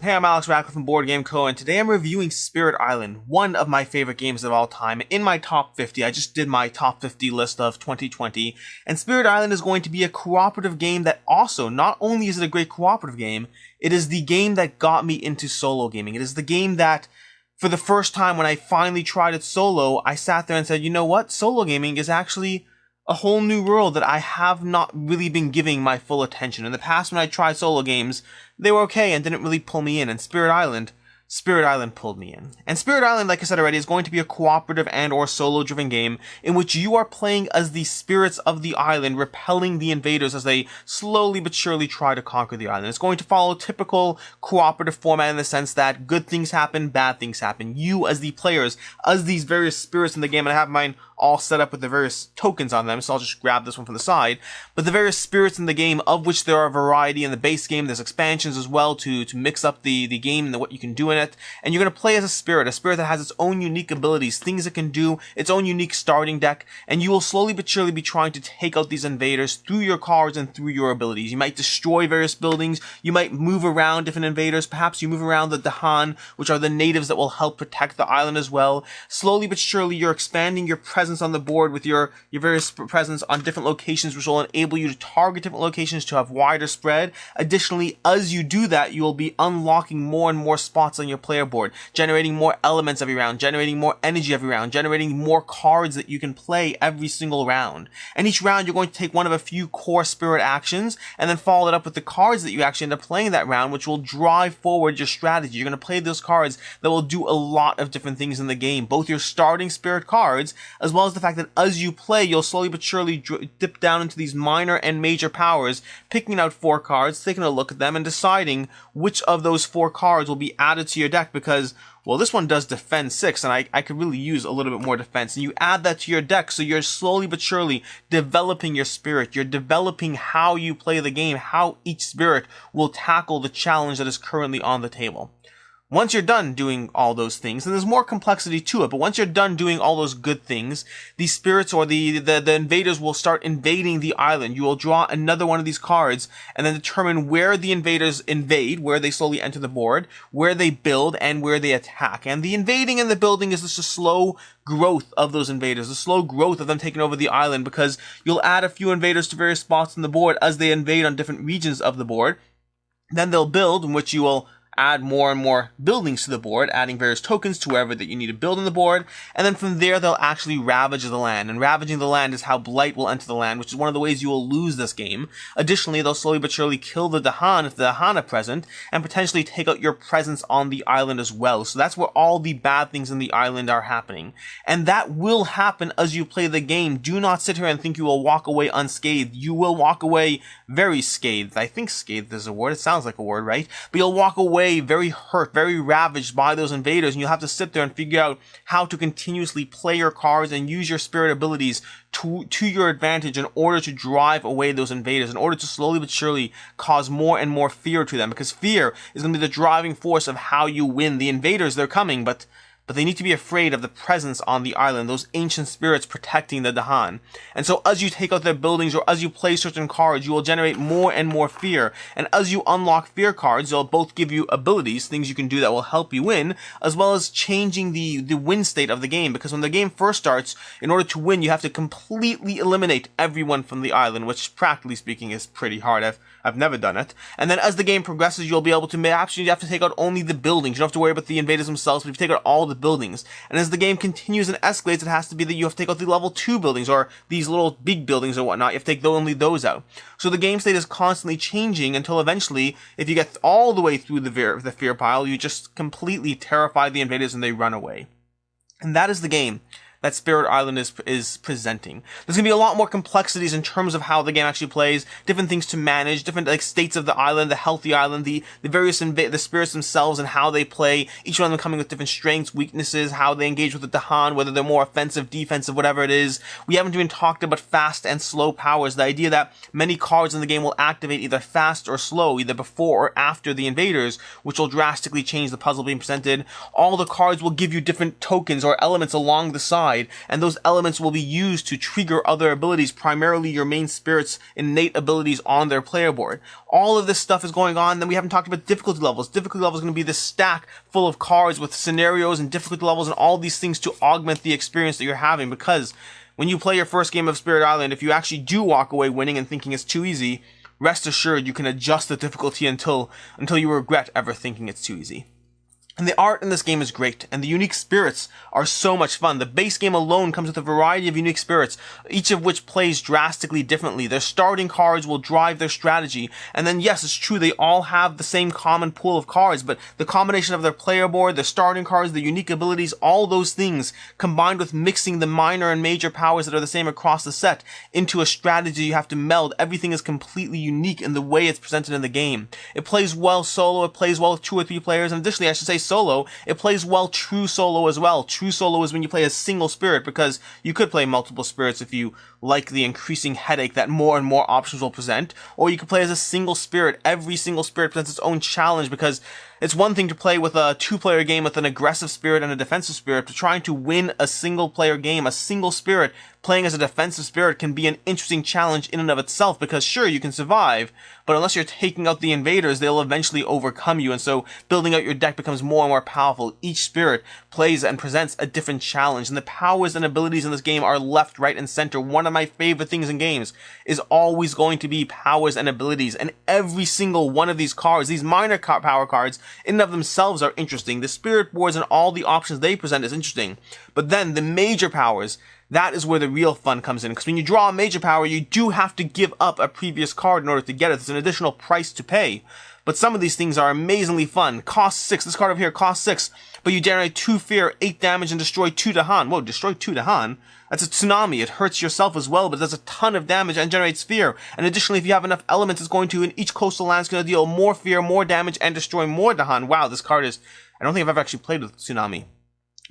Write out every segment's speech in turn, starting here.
Hey, I'm Alex Radcliffe from Board Game Co. and today I'm reviewing Spirit Island, one of my favorite games of all time. In my top 50, I just did my top 50 list of 2020, and Spirit Island is going to be a cooperative game that also, not only is it a great cooperative game, it is the game that got me into solo gaming. It is the game that, for the first time when I finally tried it solo, I sat there and said, you know what, solo gaming is actually a whole new world that I have not really been giving my full attention. In the past, when I tried solo games, they were okay and didn't really pull me in. And Spirit Island pulled me in. And Spirit Island, like I said already, is going to be a cooperative and or solo-driven game in which you are playing as the spirits of the island, repelling the invaders as they slowly but surely try to conquer the island. It's going to follow typical cooperative format in the sense that good things happen, bad things happen. You, as the players, as these various spirits in the game, and I have mine all set up with the various tokens on them, so I'll just grab this one from the side. But the various spirits in the game, of which there are a variety in the base game, there's expansions as well to mix up the game and what you can do in it. And you're going to play as a spirit that has its own unique abilities, things it can do, its own unique starting deck, and you will slowly but surely be trying to take out these invaders through your cards and through your abilities. You might destroy various buildings, you might move around different invaders, perhaps you move around the Dahan, which are the natives that will help protect the island as well. Slowly but surely you're expanding your presence on the board with your various presence on different locations, which will enable you to target different locations to have wider spread. Additionally, as you do that, you will be unlocking more and more spots on your player board, generating more elements every round, generating more energy every round, generating more cards that you can play every single round. And each round you're going to take one of a few core spirit actions and then follow it up with the cards that you actually end up playing that round, which will drive forward your strategy. You're going to play those cards that will do a lot of different things in the game, both your starting spirit cards as well as the fact that as you play, you'll slowly but surely dip down into these minor and major powers, picking out 4 cards, taking a look at them, and deciding which of those 4 cards will be added to your deck because, well, this one does defend 6, and I could really use a little bit more defense. And you add that to your deck, so you're slowly but surely developing your spirit. You're developing how you play the game, how each spirit will tackle the challenge that is currently on the table. Once you're done doing all those things, and there's more complexity to it, but once you're done doing all those good things, the spirits or the invaders will start invading the island. You will draw another one of these cards and then determine where the invaders invade, where they slowly enter the board, where they build, and where they attack. And the invading and the building is just a slow growth of those invaders, the slow growth of them taking over the island, because you'll add a few invaders to various spots on the board as they invade on different regions of the board. Then they'll build, in which you will add more and more buildings to the board, adding various tokens to wherever that you need to build on the board, and then from there they'll actually ravage the land, and ravaging the land is how blight will enter the land, which is one of the ways you will lose this game. Additionally, they'll slowly but surely kill the Dahan if the Dahan are present, and potentially take out your presence on the island as well. So that's where all the bad things in the island are happening, and that will happen as you play the game. Do not sit here and think you will walk away unscathed. You will walk away very scathed. I think scathed is a word, it sounds like a word, right? But you'll walk away very hurt, very ravaged by those invaders, and you'll have to sit there and figure out how to continuously play your cards and use your spirit abilities to your advantage in order to drive away those invaders, in order to slowly but surely cause more and more fear to them, because fear is going to be the driving force of how you win. The invaders, they're coming, but they need to be afraid of the presence on the island, those ancient spirits protecting the Dahan. And so as you take out their buildings or as you play certain cards, you will generate more and more fear. And as you unlock fear cards, they'll both give you abilities, things you can do that will help you win, as well as changing the win state of the game. Because when the game first starts, in order to win, you have to completely eliminate everyone from the island, which practically speaking is pretty hard. I've never done it. And then as the game progresses, you'll be able to, actually you have to take out only the buildings. You don't have to worry about the invaders themselves, but if you take out all the buildings. And as the game continues and escalates, it has to be that you have to take out the level 2 buildings, or these little big buildings or whatnot. You have to take only those out. So the game state is constantly changing until eventually, if you get all the way through the fear pile, you just completely terrify the invaders and they run away. And that is the game that Spirit Island is presenting. There's gonna be a lot more complexities in terms of how the game actually plays, different things to manage, different states of the island, the healthy island, the various the spirits themselves and how they play, each one of them coming with different strengths, weaknesses, how they engage with the Dahan, whether they're more offensive, defensive, whatever it is. We haven't even talked about fast and slow powers, the idea that many cards in the game will activate either fast or slow, either before or after the invaders, which will drastically change the puzzle being presented. All the cards will give you different tokens or elements along the side, side, and those elements will be used to trigger other abilities, primarily your main spirit's innate abilities on their player board. All of this stuff is going on. Then we haven't talked about difficulty levels. Difficulty level is going to be this stack full of cards with scenarios and difficulty levels and all these things to augment the experience that you're having, because when you play your first game of Spirit Island, if you actually do walk away winning and thinking it's too easy, rest assured you can adjust the difficulty until you regret ever thinking it's too easy. And the art in this game is great, and the unique spirits are so much fun. The base game alone comes with a variety of unique spirits, each of which plays drastically differently. Their starting cards will drive their strategy, and then yes, it's true, they all have the same common pool of cards, but the combination of their player board, the starting cards, the unique abilities, all those things, combined with mixing the minor and major powers that are the same across the set into a strategy you have to meld. Everything is completely unique in the way it's presented in the game. It plays well solo, it plays well with 2 or 3 players, and additionally, I should say solo, it plays well true solo as well. True solo is when you play a single spirit, because you could play multiple spirits if you like the increasing headache that more and more options will present, or you could play as a single spirit. Every single spirit presents its own challenge, because it's one thing to play with a 2-player game with an aggressive spirit and a defensive spirit, but trying to win a single-player game, a single spirit playing as a defensive spirit can be an interesting challenge in and of itself, because sure, you can survive, but unless you're taking out the invaders, they'll eventually overcome you, and so building out your deck becomes more and more powerful. Each spirit plays and presents a different challenge, and the powers and abilities in this game are left, right, and center. One of my favorite things in games is always going to be powers and abilities, and every single one of these cards, these minor power cards, in and of themselves are interesting. The spirit boards and all the options they present is interesting, but then the major powers, that is where the real fun comes in, because when you draw a major power, you do have to give up a previous card in order to get it. There's an additional price to pay. But some of these things are amazingly fun. Cost 6. This card over here costs 6, but you generate 2 fear, 8 damage, and destroy 2 Dahan. Whoa, destroy 2 Dahan? That's a tsunami. It hurts yourself as well, but it does a ton of damage and generates fear. And additionally, if you have enough elements, it's going to, in each coastal land, it's going to deal more fear, more damage, and destroy more Dahan. Wow, this card is... I don't think I've ever actually played with Tsunami.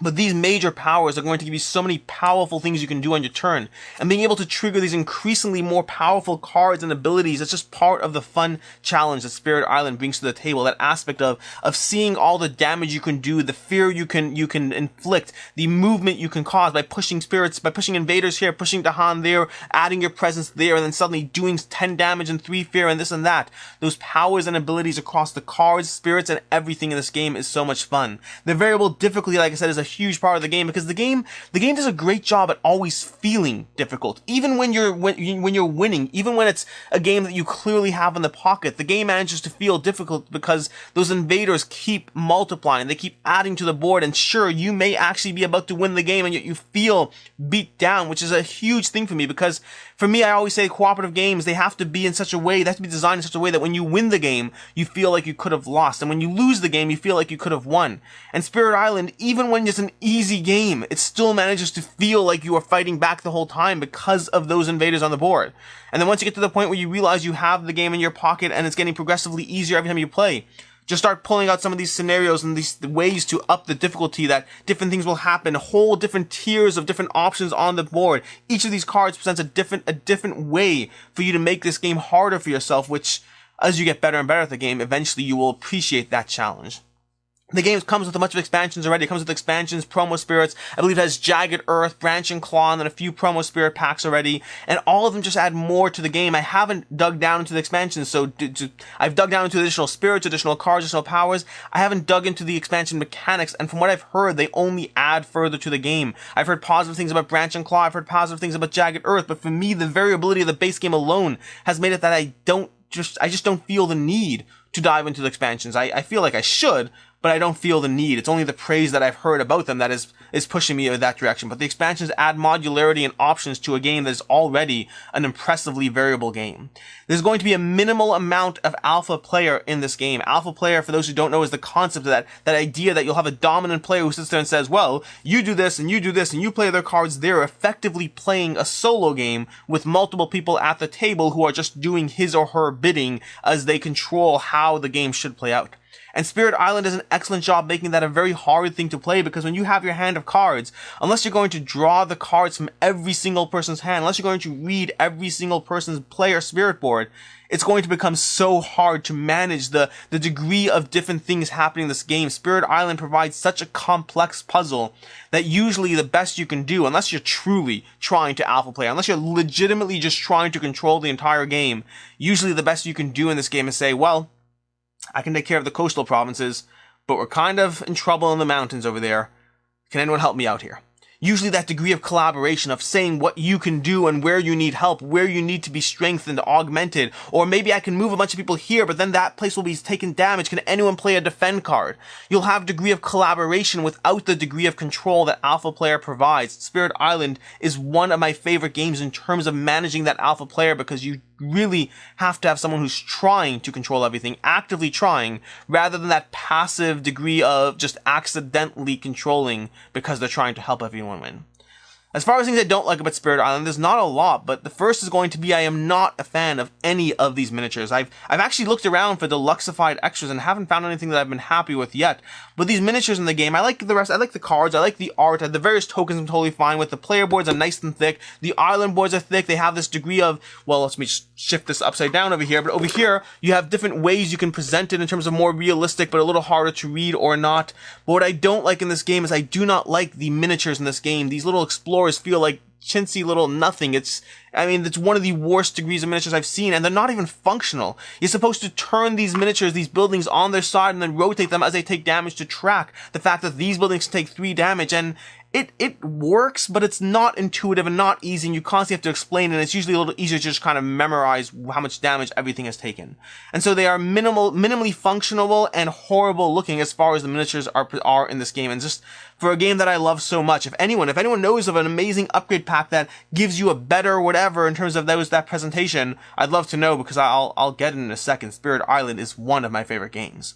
But these major powers are going to give you so many powerful things you can do on your turn. And being able to trigger these increasingly more powerful cards and abilities is just part of the fun challenge that Spirit Island brings to the table. That aspect of seeing all the damage you can do, the fear you can inflict, the movement you can cause by pushing spirits, by pushing invaders here, pushing Dahan there, adding your presence there, and then suddenly doing 10 damage and 3 fear and this and that. Those powers and abilities across the cards, spirits, and everything in this game is so much fun. The variable difficulty, like I said, is a huge part of the game, because the game does a great job at always feeling difficult. Even when you're winning, even when it's a game that you clearly have in the pocket, the game manages to feel difficult because those invaders keep multiplying, they keep adding to the board, and sure, you may actually be about to win the game and yet you feel beat down, which is a huge thing for me, because for me, I always say cooperative games, they have to be in such a way, they have to be designed in such a way that when you win the game, you feel like you could have lost, and when you lose the game, you feel like you could have won. And Spirit Island, even when it's an easy game, it still manages to feel like you are fighting back the whole time because of those invaders on the board. And then once you get to the point where you realize you have the game in your pocket and it's getting progressively easier every time you play, just start pulling out some of these scenarios and these ways to up the difficulty, that different things will happen, whole different tiers of different options on the board. Each of these cards presents a different way for you to make this game harder for yourself, which, as you get better and better at the game, eventually you will appreciate that challenge. The game comes with a bunch of expansions already. It comes with expansions, promo spirits. I believe it has Jagged Earth, Branching Claw, and then a few promo spirit packs already. And all of them just add more to the game. I haven't dug down into the expansions, so I've dug down into additional spirits, additional cards, additional powers. I haven't dug into the expansion mechanics, and from what I've heard, they only add further to the game. I've heard positive things about Branching Claw, I've heard positive things about Jagged Earth, but for me, the variability of the base game alone has made it that I just don't feel the need to dive into the expansions. I feel like I should, but I don't feel the need. It's only the praise that I've heard about them that is pushing me in that direction. But the expansions add modularity and options to a game that is already an impressively variable game. There's going to be a minimal amount of alpha player in this game. Alpha player, for those who don't know, is the concept of that idea that you'll have a dominant player who sits there and says, well, you do this and you do this and you play their cards. They're effectively playing a solo game with multiple people at the table who are just doing his or her bidding as they control how the game should play out. And Spirit Island does an excellent job making that a very hard thing to play, because when you have your hand of cards, unless you're going to draw the cards from every single person's hand, unless you're going to read every single person's player spirit board, it's going to become so hard to manage the degree of different things happening in this game. Spirit Island provides such a complex puzzle that usually the best you can do, unless you're truly trying to alpha play, unless you're legitimately just trying to control the entire game, usually the best you can do in this game is say, well, I can take care of the coastal provinces, but we're kind of in trouble in the mountains over there. Can anyone help me out here? Usually that degree of collaboration, of saying what you can do and where you need help, where you need to be strengthened, augmented, or maybe I can move a bunch of people here, but then that place will be taking damage. Can anyone play a defend card? You'll have a degree of collaboration without the degree of control that Alpha Player provides. Spirit Island is one of my favorite games in terms of managing that Alpha Player, because you really have to have someone who's trying to control everything, actively trying, rather than that passive degree of just accidentally controlling because they're trying to help everyone win. As far as things I don't like about Spirit Island, there's not a lot, but the first is going to be I am not a fan of any of these miniatures. I've actually looked around for deluxeified extras and haven't found anything that I've been happy with yet. But these miniatures in the game, I like the rest. I like the cards, I like the art, the various tokens I'm totally fine with. The player boards are nice and thick. The island boards are thick. They have this degree of, well, let me just shift this upside down over here. But over here, you have different ways you can present it in terms of more realistic, but a little harder to read or not. But what I don't like in this game is I do not like the miniatures in this game. These little explorers feel like chintzy little nothing. It's one of the worst degrees of miniatures I've seen, and they're not even functional. You're supposed to turn these miniatures, these buildings, on their side and then rotate them as they take damage to track the fact that these buildings take 3 damage, and it works, but it's not intuitive and not easy, and you constantly have to explain, and it's usually a little easier to just kind of memorize how much damage everything has taken. And so they are minimally functional and horrible looking as far as the miniatures are in this game, and just for a game that I love so much. If anyone knows of an amazing upgrade pack that gives you a better whatever in terms of that presentation, I'd love to know, because I'll get it in a second. Spirit Island is one of my favorite games.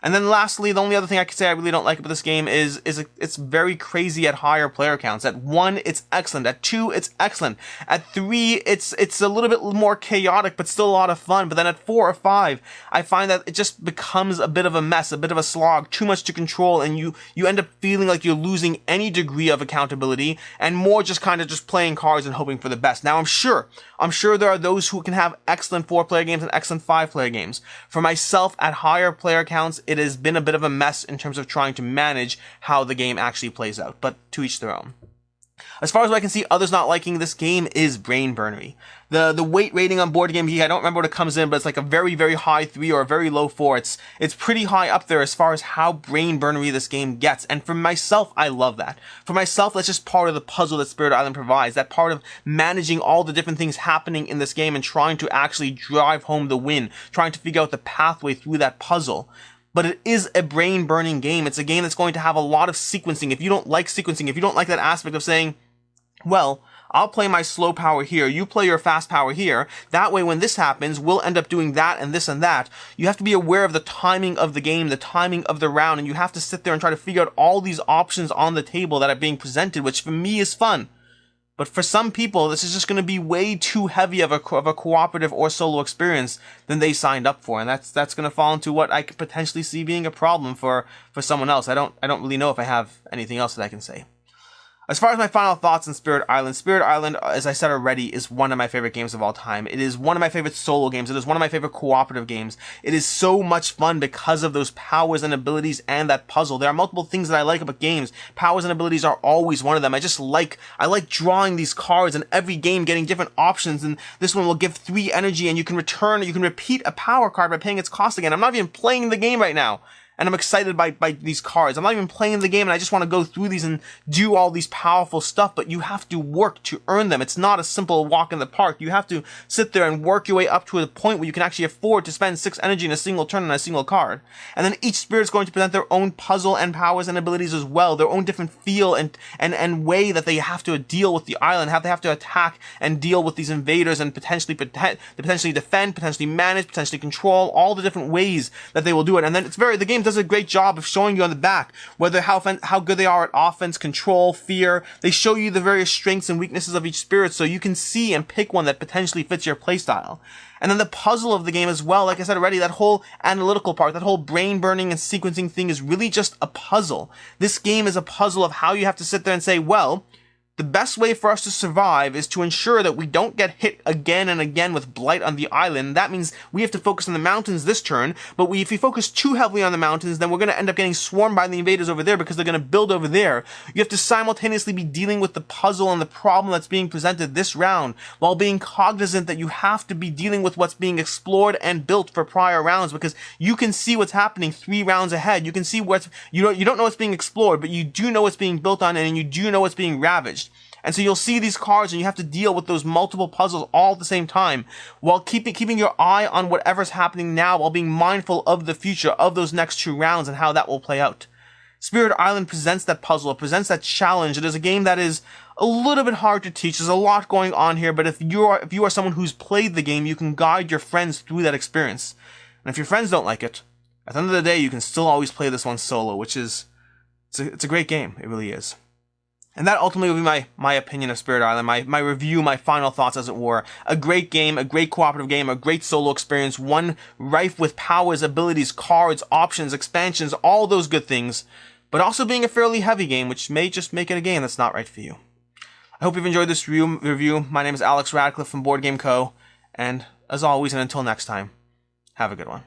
And then lastly, the only other thing I could say I really don't like about this game is it's very crazy at higher player counts. At 1, it's excellent. At 2, it's excellent. At 3, it's a little bit more chaotic, but still a lot of fun. But then at 4 or 5, I find that it just becomes a bit of a mess, a bit of a slog, too much to control, and you end up feeling like you're losing any degree of accountability, and more just kind of just playing cards and hoping for the best. Now, I'm sure there are those who can have excellent 4-player games and excellent 5-player games. For myself, at higher player counts, it has been a bit of a mess in terms of trying to manage how the game actually plays out, but to each their own. As far as what I can see others not liking this game is brain burnery. The weight rating on Board Game Geek, I don't remember what it comes in, but it's like a very, very high 3 or a very low 4. It's pretty high up there as far as how brain burnery this game gets. And for myself, I love that. For myself, that's just part of the puzzle that Spirit Island provides. That part of managing all the different things happening in this game and trying to actually drive home the win, trying to figure out the pathway through that puzzle. But it is a brain-burning game. It's a game that's going to have a lot of sequencing. If you don't like sequencing, if you don't like that aspect of saying, well, I'll play my slow power here, you play your fast power here, that way when this happens, we'll end up doing that and this and that. You have to be aware of the timing of the game, the timing of the round, and you have to sit there and try to figure out all these options on the table that are being presented, which for me is fun. But for some people, this is just going to be way too heavy of a cooperative or solo experience than they signed up for, and that's going to fall into what I could potentially see being a problem for someone else. I don't really know if I have anything else that I can say. As far as my final thoughts on Spirit Island, as I said already, is one of my favorite games of all time. It is one of my favorite solo games. It is one of my favorite cooperative games. It is so much fun because of those powers and abilities and that puzzle. There are multiple things that I like about games. Powers and abilities are always one of them. I like drawing these cards and every game getting different options, and this one will give 3 energy and you can repeat a power card by paying its cost again. I'm not even playing the game right now, and I'm excited by these cards. I'm not even playing the game, and I just want to go through these and do all these powerful stuff, but you have to work to earn them. It's not a simple walk in the park. You have to sit there and work your way up to a point where you can actually afford to spend 6 energy in a single turn on a single card. And then each spirit is going to present their own puzzle and powers and abilities as well, their own different feel and way that they have to deal with the island, how they have to attack and deal with these invaders and potentially defend, potentially manage, potentially control, all the different ways that they will do it. And then the game doesn't does a great job of showing you on the back whether how good they are at offense, control, fear. They show you the various strengths and weaknesses of each spirit so you can see and pick one that potentially fits your playstyle. And then the puzzle of the game as well, like I said already, that whole analytical part, that whole brain burning and sequencing thing is really just a puzzle. This game is a puzzle of how you have to sit there and say, well, the best way for us to survive is to ensure that we don't get hit again and again with blight on the island. That means we have to focus on the mountains this turn, but if we focus too heavily on the mountains, then we're going to end up getting swarmed by the invaders over there because they're going to build over there. You have to simultaneously be dealing with the puzzle and the problem that's being presented this round, while being cognizant that you have to be dealing with what's being explored and built for prior rounds, because you can see what's happening 3 rounds ahead. You can see you don't know what's being explored, but you do know what's being built on, and you do know what's being ravaged. And so you'll see these cards and you have to deal with those multiple puzzles all at the same time, while keeping your eye on whatever's happening now, while being mindful of the future of those next 2 rounds and how that will play out. Spirit Island presents that puzzle, it presents that challenge. It is a game that is a little bit hard to teach. There's a lot going on here, but if you are someone who's played the game, you can guide your friends through that experience. And if your friends don't like it, at the end of the day, you can still always play this one solo, which is, it's a great game. It really is. And that ultimately will be my opinion of Spirit Island, my review, my final thoughts as it were. A great game, a great cooperative game, a great solo experience, one rife with powers, abilities, cards, options, expansions, all those good things, but also being a fairly heavy game, which may just make it a game that's not right for you. I hope you've enjoyed this review. My name is Alex Radcliffe from Board Game Co., and as always, and until next time, have a good one.